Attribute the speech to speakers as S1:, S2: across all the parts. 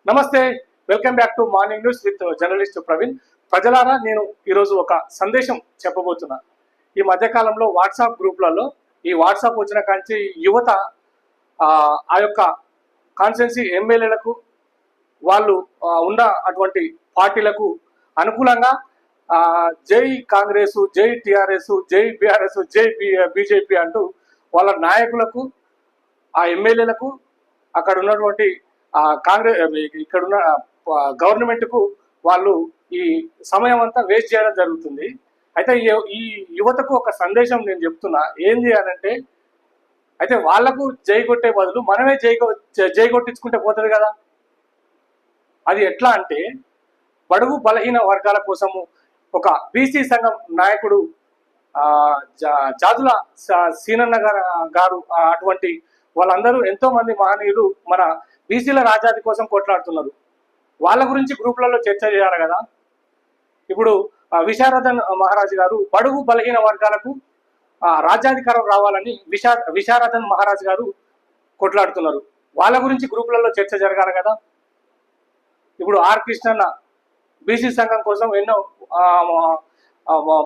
S1: నమస్తే, welcome back to morning news with journalist Praveen. ప్రజలారా, నేను ఈరోజు ఒక సందేశం చెప్పబోతున్నా. ఈ మధ్యకాలంలో వాట్సాప్ గ్రూప్లలో ఈ వాట్సాప్ వచ్చిన కాంచి యువత ఆ యొక్క కాన్స్టిట్యున్సీ ఎమ్మెల్యేలకు వాళ్ళు ఉన్న అటువంటి పార్టీలకు అనుకూలంగా జై కాంగ్రెస్, జై టిఆర్ఎస్, జై బిఆర్ఎస్, జై బీజేపీ అంటూ వాళ్ళ నాయకులకు, ఆ ఎమ్మెల్యేలకు, అక్కడ ఉన్నటువంటి కాంగ్రెస్ ఇక్కడున్న గవర్నమెంట్ కు వాళ్ళు ఈ సమయం అంతా వేస్ట్ చేయడం జరుగుతుంది. అయితే ఈ యువతకు ఒక సందేశం నేను చెప్తున్నా. ఏంది అనంటే, అయితే వాళ్లకు జై కొట్టే బదులు మనమే జై కొట్టించుకుంటే పోతుంది కదా. అది ఎట్లా అంటే, బడుగు బలహీన వర్గాల కోసము ఒక బీసీ సంఘం నాయకుడు జాదుల సీనన్న గారు అటువంటి వాళ్ళందరూ ఎంతో మంది మహనీయులు మన బీసీల రాజాది కోసం కొట్లాడుతున్నారు. వాళ్ళ గురించి గ్రూపులలో చర్చ చేయాలి కదా. ఇప్పుడు విశారదన్ మహారాజు గారు బడుగు బలహీన వర్గాలకు రాజ్యాధికారం రావాలని విశారదన్ మహారాజు గారు కొట్లాడుతున్నారు. వాళ్ళ గురించి గ్రూపులలో చర్చ జరగాలి కదా. ఇప్పుడు ఆర్ కృష్ణన్న బీసీ సంఘం కోసం ఎన్నో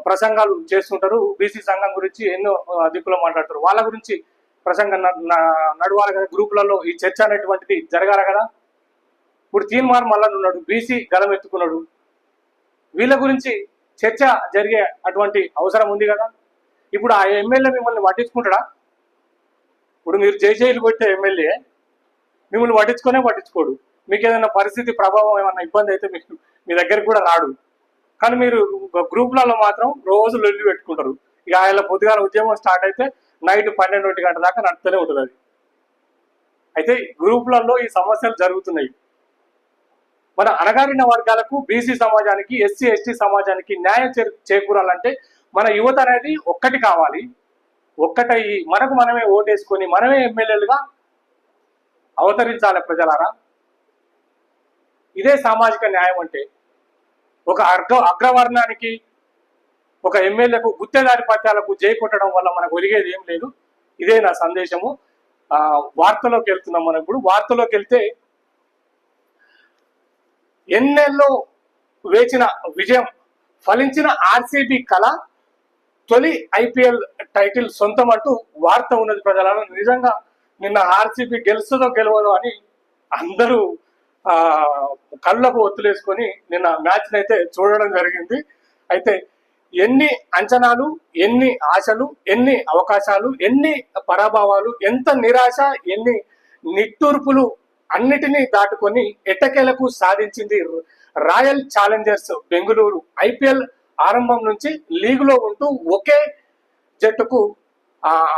S1: ప్రసంగాలు చేస్తుంటారు. బీసీ సంఘం గురించి ఎన్నో దిక్కులో మాట్లాడతారు. వాళ్ళ గురించి ప్రసంగం నడవాలి కదా. గ్రూపులలో ఈ చర్చ అనేటువంటిది జరగాలి కదా. ఇప్పుడు తీన్మార్ మల్లన్ ఉన్నాడు, బీసీ గలం ఎత్తుకున్నాడు. వీళ్ళ గురించి చర్చ జరిగే అటువంటి అవసరం ఉంది కదా. ఇప్పుడు ఆ ఎమ్మెల్యే మిమ్మల్ని పట్టించుకుంటాడా? ఇప్పుడు మీరు జైలు కొట్టే ఎమ్మెల్యే మిమ్మల్ని పట్టించుకోడు. మీకు ఏదైనా పరిస్థితి ప్రభావం ఏమన్నా ఇబ్బంది అయితే మీ దగ్గరికి కూడా రాడు. కానీ మీరు గ్రూపులలో మాత్రం రోజు లొల్లి పెట్టుకుంటారు. ఇక ఆయన పొద్దుగాల ఉద్యమం స్టార్ట్ అయితే నైట్ 12 గంటల దాకా నడుస్తూనే ఉంటుంది అది. అయితే గ్రూపులలో ఈ సమస్యలు జరుగుతున్నాయి. మన అణగారిన వర్గాలకు, బీసీ సమాజానికి, ఎస్సీ ఎస్టీ సమాజానికి న్యాయం చేకూరాలంటే మన యువత అనేది ఒక్కటి కావాలి. ఒక్కటయ్యి మనకు మనమే ఓటేసుకొని మనమే ఎమ్మెల్యేలుగా అవతరించాలి. ప్రజలారా, ఇదే సామాజిక న్యాయం అంటే. ఒక అగ్రవర్ణానికి, ఒక ఎమ్మెల్యేకు, గుత్తేదారి పత్యాలకు జై కొట్టడం వల్ల మనకు ఒరిగేది ఏం లేదు. ఇదే నా సందేశము. వార్తలోకి వెళ్తున్నాం. మనం ఇప్పుడు వార్తలోకి వెళ్తే, ఎన్నెల్లో వేచిన విజయం ఫలించిన ఆర్సీబీ కళ, తొలి ఐపీఎల్ టైటిల్ సొంతం అంటూ వార్త ఉన్నది. ప్రజలను నిజంగా నిన్న ఆర్సీబీ గెలుస్తుందో గెలవదో అని అందరూ కళ్ళకు ఒత్తులేసుకొని నిన్న మ్యాచ్ అయితే చూడడం జరిగింది. అయితే ఎన్ని అంచనాలు, ఎన్ని ఆశలు, ఎన్ని అవకాశాలు, ఎన్ని పరాభవాలు, ఎంత నిరాశ, ఎన్ని నిట్టూర్పులు అన్నిటినీ దాటుకొని ఎట్టకేలకు సాధించింది రాయల్ ఛాలెంజర్స్ బెంగళూరు. ఐపీఎల్ ఆరంభం నుంచి లీగులో ఉంటూ ఒకే జట్టుకు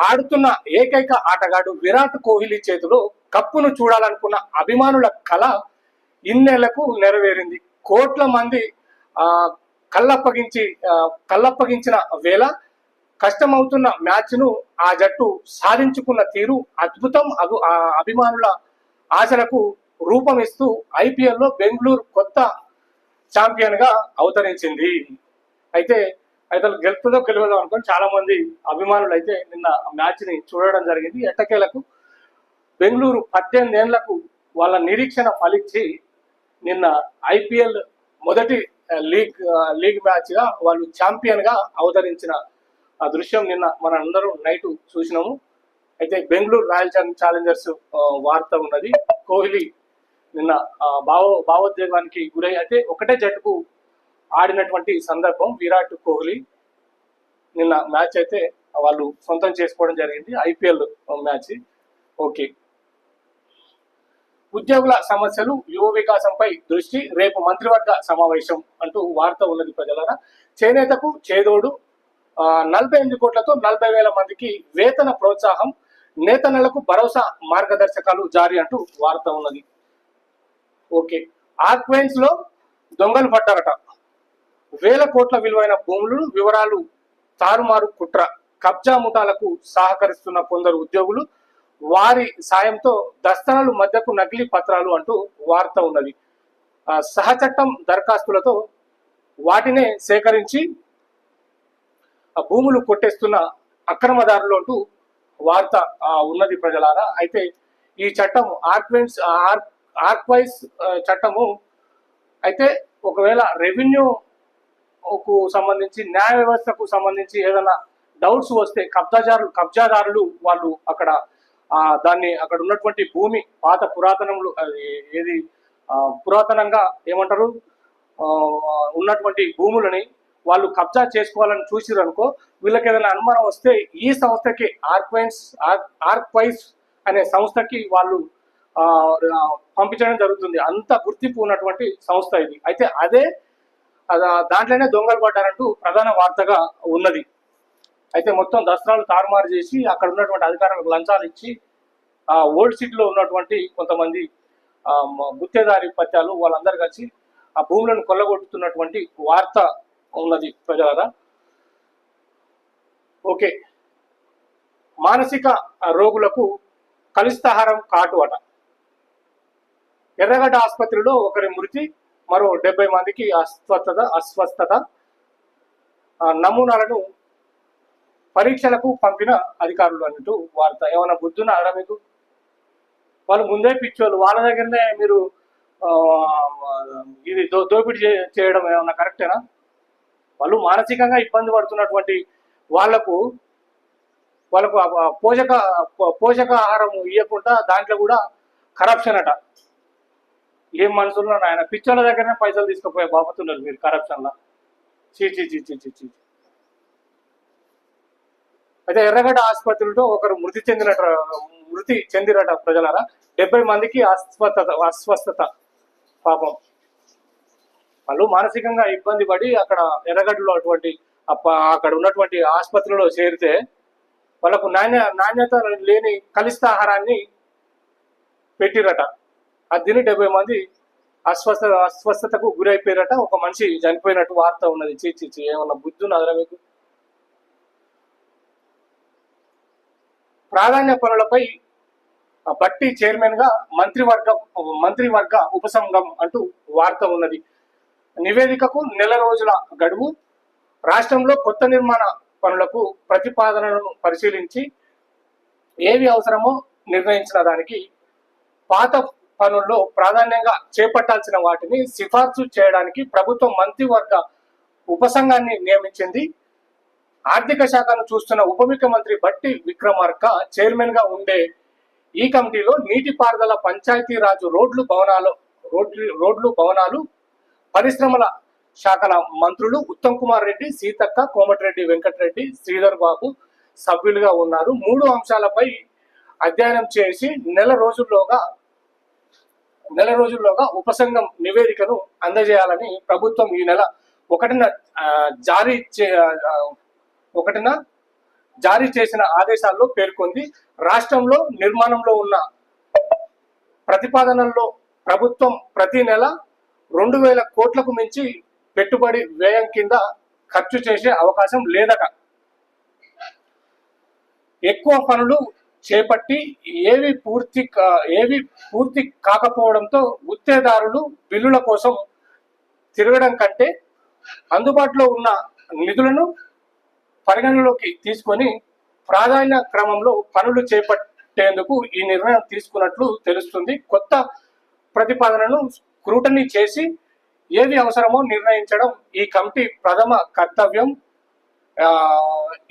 S1: ఆడుతున్న ఏకైక ఆటగాడు విరాట్ కోహ్లీ చేతిలో కప్పును చూడాలనుకున్న అభిమానుల కళ ఇన్నేళ్లకు నెరవేరింది. కోట్ల మంది కళ్ళప్పగించిన వేళ కష్టమవుతున్న మ్యాచ్ను ఆ జట్టు సాధించుకున్న తీరు అద్భుతం. అభిమానుల ఆశలకు రూపమిస్తూ ఐపీఎల్లో బెంగళూరు కొత్త ఛాంపియన్ గా అవతరించింది. అయితే గెలుపుతో గెలవదో అనుకుని చాలా మంది అభిమానులు అయితే నిన్న మ్యాచ్ ని చూడడం జరిగింది. ఎట్టకేలకు బెంగళూరు 18 ఏళ్లకు వాళ్ళ నిరీక్షణ ఫలించి నిన్న ఐపీఎల్ మొదటి లీగ్ మ్యాచ్ గా వాళ్ళు ఛాంపియన్ గా అవతరించిన ఆ దృశ్యం నిన్న మన అందరం నైట్ చూసినాము. అయితే బెంగళూరు రాయల్ ఛాలెంజర్స్ వార్త ఉన్నది. కోహ్లీ నిన్న భావోద్వేగానికి గురై, అయితే ఒకటే జట్టుకు ఆడినటువంటి సందర్భం. విరాట్ కోహ్లీ నిన్న మ్యాచ్ అయితే వాళ్ళు సొంతం చేసుకోవడం జరిగింది, ఐపీఎల్ మ్యాచ్. ఓకే, ఉద్యోగుల సమస్యలు, యువ వికాసంపై దృష్టి, రేపు మంత్రివర్గ సమావేశం అంటూ వార్త ఉన్నది. ప్రజలారా, చేనేతకు చేదోడు, 48 కోట్లతో 40,000 మందికి వేతన ప్రోత్సాహం, నేతన్నలకు భరోసా మార్గదర్శకాలు జారీ అంటూ వార్త ఉన్నది. ఓకే, ఆక్వెన్స్ లో దొంగలు పడ్డారట. 1000 కోట్ల విలువైన భూములు వివరాలు తారుమారు కుట్ర, కబ్జా ముఠాలకు సహకరిస్తున్న కొందరు ఉద్యోగులు, వారి సాయంతో దస్తనాలు మధ్యకు నకిలీ పత్రాలు అంటూ వార్త ఉన్నది. సహచట్టం దరఖాస్తులతో వాటినే సేకరించి భూములు కొట్టేస్తున్న అక్రమదారులు అంటూ వార్త ఉన్నది. ప్రజలారా, అయితే ఈ చట్టం ఆర్క్వైజ్ చట్టము అయితే ఒకవేళ రెవెన్యూకు సంబంధించి న్యాయ వ్యవస్థకు సంబంధించి ఏదైనా డౌట్స్ వస్తే కబ్జాదారులు వాళ్ళు అక్కడ దాన్ని అక్కడ ఉన్నటువంటి భూమి పాత పురాతనంలో ఏది పురాతనంగా ఏమంటారు ఉన్నటువంటి భూములని వాళ్ళు కబ్జా చేసుకోవాలని చూసిరనుకో, వీళ్ళకి ఏదైనా అనుమానం వస్తే ఈ సంస్థకి ఆర్క్వైజ్ అనే సంస్థకి వాళ్ళు పంపించడం జరుగుతుంది. అంత గుర్తింపు ఉన్నటువంటి సంస్థ ఇది. అయితే అదే దాంట్లోనే దొంగలు పడ్డారంటూ ప్రధాన వార్తగా ఉన్నది. అయితే మొత్తం దసరాలు తారుమారు చేసి అక్కడ ఉన్నటువంటి అధికారులకు లంచాలు ఇచ్చి ఓల్డ్ సిటీలో ఉన్నటువంటి కొంతమంది గుత్తేదారి పత్యాలు వాళ్ళందరూ కలిసి ఆ భూములను కొల్లగొట్టుతున్నటువంటి వార్త ఉన్నది ప్రజలారా. ఓకే, మానసిక రోగులకు కలుషితాహారం కాటు అట. ఎర్రగడ్డ ఆసుపత్రిలో ఒకరి మృతి, మరో 70 మందికి అస్వస్థత. నమూనాలను పరీక్షలకు పంపిన అధికారులు అన్నట్టు వార్త. ఏమైనా బుద్ధున్నారా మీకు? వాళ్ళు ముందే పిచ్చోళ్ళు, వాళ్ళ దగ్గరనే మీరు ఇది దోపిడీ చేయడం ఏమన్నా కరెక్టేనా? వాళ్ళు మానసికంగా ఇబ్బంది పడుతున్నటువంటి వాళ్ళకు పోషకాహారం ఇవ్వకుండా దాంట్లో కూడా కరప్షన్ అట. ఏం మనుషులు ఆయన పిచ్చోళ్ళ దగ్గరనే పైసలు తీసుకుపోయే బాబతున్నారు మీరు కరప్షన్లో. చీ. అయితే ఎర్రగడ్డ ఆసుపత్రిలో ఒకరు మృతి చెందిరట ప్రజలారా. 70 మందికి అస్వస్థత. పాపం వాళ్ళు మానసికంగా ఇబ్బంది పడి అక్కడ ఎర్రగడ్డలో అక్కడ ఉన్నటువంటి ఆసుపత్రిలో చేరితే వాళ్ళకు నాణ్యత లేని కలుషితాహారాన్ని పెట్టిరట. అది తిని 70 మంది అస్వస్థతకు గురైపోయారట. ఒక మనిషి చనిపోయినట్టు వార్త ఉన్నది. చీ, ఏమన్నా బుద్ధి ఉన్నదా మీకు? ప్రాధాన్య పనులపై బట్టి చైర్మన్ గా మంత్రివర్గ ఉపసంఘం అంటూ వార్త ఉన్నది. నివేదికకు 1 నెల రోజుల గడువు. రాష్ట్రంలో కొత్త నిర్మాణ పనులకు ప్రతిపాదనలను పరిశీలించి ఏవి అవసరమో నిర్ణయించిన దానికి పాత పనుల్లో ప్రాధాన్యంగా చేపట్టాల్సిన వాటిని సిఫార్సు చేయడానికి ప్రభుత్వం మంత్రివర్గ ఉపసంఘాన్ని నియమించింది. ఆర్థిక శాఖను చూస్తున్న ఉప ముఖ్యమంత్రి బట్టి విక్రమార్క చైర్మన్ గా ఉండే ఈ కమిటీలో నీటిపారుదల, పంచాయతీరాజ్, రోడ్లు భవనాలు, పరిశ్రమల శాఖల మంత్రులు ఉత్తమ్ కుమార్ రెడ్డి, సీతక్క, కోమటిరెడ్డి వెంకటరెడ్డి, శ్రీధర్ బాబు సభ్యులుగా ఉన్నారు. 3 అంశాలపై అధ్యయనం చేసి నెల రోజుల్లోగా ఉపసంఘం నివేదికను అందజేయాలని ప్రభుత్వం ఈ నెల 1న జారీ చేసిన ఆదేశాల్లో పేర్కొంది. రాష్ట్రంలో నిర్మాణంలో ఉన్న ప్రతిపాదనల్లో ప్రభుత్వం ప్రతి నెల 2000 కోట్లకు మించి పెట్టుబడి వ్యయం కింద ఖర్చు చేసే అవకాశం లేదట. ఎక్కువ పనులు చేపట్టి ఏవి పూర్తి కాకపోవడంతో గుత్తేదారులు బిల్లుల కోసం తిరగడం కంటే అందుబాటులో ఉన్న నిధులను పరిగణలోకి తీసుకొని ప్రాధాన్య క్రమంలో పనులు చేపట్టేందుకు ఈ నిర్ణయం తీసుకున్నట్లు తెలుస్తుంది. కొత్త ప్రతిపాదనను స్క్రూటనీ చేసి ఏది అవసరమో నిర్ణయించడం ఈ కమిటీ ప్రథమ కర్తవ్యం.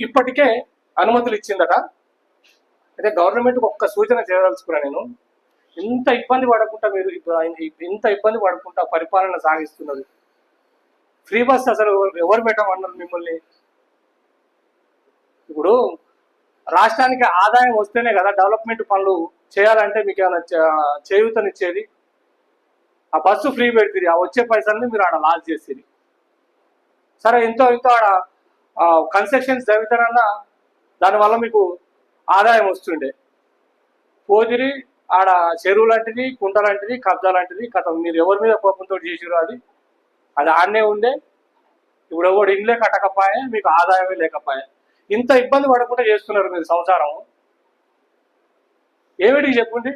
S1: ఇప్పటికే అనుమతులు ఇచ్చిందట. అయితే గవర్నమెంట్కి ఒక్క సూచన చేయదలుచుకున్నా నేను, ఇంత ఇబ్బంది పడకుండా పరిపాలన సాగిస్తున్నది. ఫ్రీ బస్ అసలు ఎవరు పెట్టమన్నారు మిమ్మల్ని? ఇప్పుడు రాష్ట్రానికి ఆదాయం వస్తేనే కదా డెవలప్మెంట్ పనులు చేయాలంటే మీకు ఏమైనా చేయూతనిచ్చేది. ఆ బస్సు ఫ్రీ పెడుతుంది, ఆ వచ్చే పైసల్ని మీరు ఆడ లాస్ చేసేది. సరే ఇంతో ఆడ కన్స్ట్రక్షన్స్ జరుగుతారన్నా దానివల్ల మీకు ఆదాయం వస్తుండే. పోదిరి ఆడ చెరువు లాంటిది, కుంట లాంటిది, కబ్జా లాంటిది కథ. మీరు ఎవరి మీద కోపంతో చేసిరో అది ఆడనే ఉండే. ఇప్పుడు ఎవడు ఇండ్లే కట్టకపోయే, మీకు ఆదాయమే లేకపోయే. ఇంత ఇబ్బంది పడకుండా చేస్తున్నారు మీరు సంసారం. ఏమిటి చెప్పండి?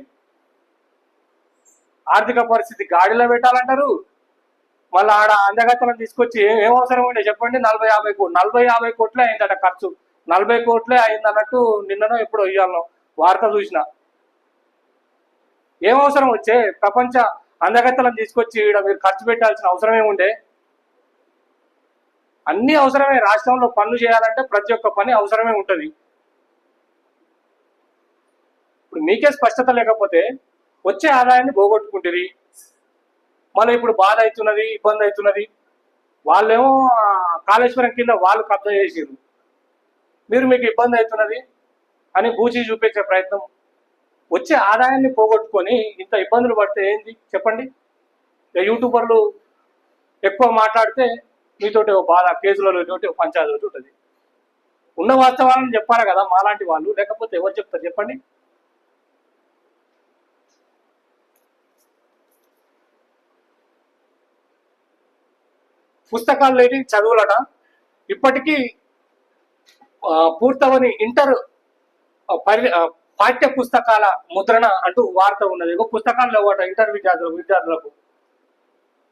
S1: ఆర్థిక పరిస్థితి గాడిలో పెట్టాలంటారు, మళ్ళీ ఆడ అందగత్తలను తీసుకొచ్చి ఏం అవసరం ఉండే చెప్పండి? 40-50 కోట్లే అయిందట ఖర్చు. 40 కోట్లే అయింది అన్నట్టు నిన్ననో ఎప్పుడో ఇయ్యాలనో వార్త చూసిన. ఏం అవసరం వచ్చే ప్రపంచ అందగత్తలను తీసుకొచ్చి ఇక్కడ మీరు ఖర్చు పెట్టాల్సిన అవసరమే ఉండే. అన్ని అవసరమే. రాష్ట్రంలో పనులు చేయాలంటే ప్రతి ఒక్క పని అవసరమే ఉంటుంది. ఇప్పుడు మీకే స్పష్టత లేకపోతే వచ్చే ఆదాయాన్ని పోగొట్టుకుంటుంది. మళ్ళీ ఇప్పుడు బాధ అవుతున్నది, ఇబ్బంది అవుతున్నది. వాళ్ళేమో కాళేశ్వరం కింద వాళ్ళు కబ్జా చేసారు, మీకు ఇబ్బంది అవుతున్నది అని బూచి చూపించే ప్రయత్నం. వచ్చే ఆదాయాన్ని పోగొట్టుకొని ఇంత ఇబ్బందులు పడితే ఏంది చెప్పండి? యూట్యూబర్లు ఎక్కువ మాట్లాడితే మీతోటి బాధ, కేసులలో పంచాయతీ ఉంటుంది. ఉన్న వాస్తవాలను చెప్పాలి కదా మాలాంటి వాళ్ళు, లేకపోతే ఎవరు చెప్తారు చెప్పండి? పుస్తకాలు లేని చదువులట, ఇప్పటికీ పూర్తవని ఇంటర్ పాఠ్య పుస్తకాల ముద్రణ అంటూ వార్త ఉన్నది. పుస్తకాలు లేవట ఇంటర్ విద్యార్థులకు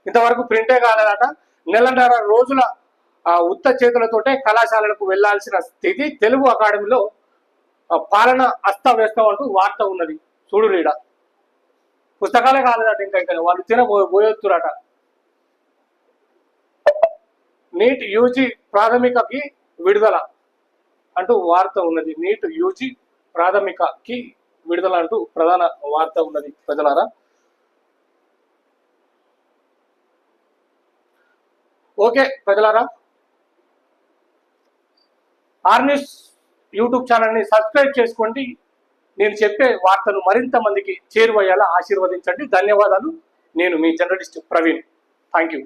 S1: ఇంతవరకు ప్రింటే కాలేదట. నెలన్నర రోజుల ఉత్త చేతులతోటే కళాశాలలకు వెళ్లాల్సిన స్థితి. తెలుగు అకాడమీలో పాలన అస్తవ్యస్తం అంటూ వార్త ఉన్నది. చూడు రీడ పుస్తకాలే కాలేదట, ఇంకా వాళ్ళు తినబోయొత్తురట. నీట్ యూజీ ప్రాథమికకి విడుదల అంటూ వార్త ఉన్నది. నీట్ యూజీ ప్రాథమికకి విడుదల అంటూ ప్రధాన వార్త ఉన్నది. ప్రజలారా, ఓకే ప్రజలారా, ఆర్న్యూస్ యూట్యూబ్ ఛానల్ని సబ్స్క్రైబ్ చేసుకోండి. నేను చెప్పే వార్తలు మరింత మందికి చేరువయ్యేలా ఆశీర్వదించండి. ధన్యవాదాలు. నేను మీ జర్నలిస్ట్ ప్రవీణ్. Thank you.